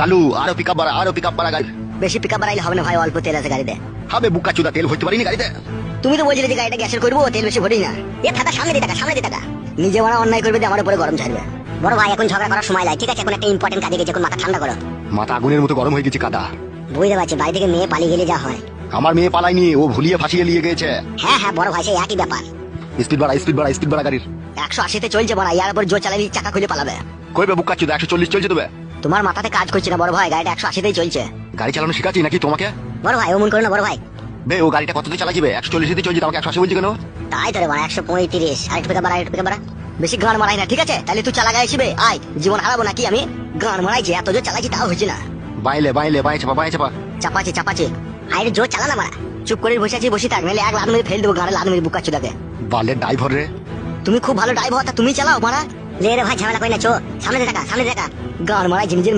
কালু আরো পিকআপ বাড়া গাড়ি। বেশি পিকআপ বাড়াইলে হবে না ভাই, অল্প তেল আছে গাড়িতে। হবে বুকা চুদা, তেল ভরতে পারিনি গাড়িতে। তুমি তো বলছিলে যে গাড়িটা গ্যাসের করবো, তেল বেশি ভরি না। এ থাকা সামনে দিয়ে টাকা নিজে মারা অন্যায় করবে দিয়ে আমার উপরে গরম ছাড়বে। বড় ভাই এখন ঝগড়া করার সময় নাই, ঠিক আছে? এখন একটা ইম্পর্টেন্ট কাজে গেছে, এখন মাথা ঠান্ডা করো। মাথা আগুনের মতো গরম হয়ে গেছে কাদা। বুঝতে পারছি, বাড়ি থেকে মেয়ে পালিয়ে গেলে যা হয়। আমার মেয়ে পালাইনি, ও ভুলিয়ে ফাঁসিয়ে নিয়ে গেছে। হ্যাঁ বড় ভাই, সেই একই ব্যাপার। স্পিড বাড়া গাড়ির। 180-তে চলছে বড়, ইয়ার উপর জোর চালাবি চাকা খুলে পালাবে। কইবে বুকা চুদা 140 চলছে তবে। তোমার মাথাতে কাজ করছে না বড় ভাই, গাড়িটা 180-তেই চলছে। গাড়ি চালানো শিখাচ্ছি নাকি তোমাকে? বড় ভাই অমন করো না বড় ভাই। বে ও গাড়িটা কততে চালাছিবে? 140-তে চলছে, আমাকে 180 বলছি কেন? তাই তো রে বড়, 135। আরেকটু পিকআপ বাড়া। বেশি গান মারাই না, ঠিক আছে? তাহলে তুই চালা গাইছিবে, আয় জীবন হারাবো নাকি আমি? গান মারাইছি, এত জোর চালাইছি তাও হয়েছে না। বাইলে বাই চাপা। চাপাচ্ছে। আরে জোর চালা না মারা, চুপ করে বসে থাক, নাহলে এক লাত মেরে ফেল দেবো গাড়ি, লাত মেরে বুকা চুদাকে। বালের ড্রাইভার রে। তুমি খুব ভালো ড্রাইভার, তা তুমি চালাও মারা। লে রে ভাই ঝামেলা করি না, চো সামনে দেখা। গান মারাই নিজের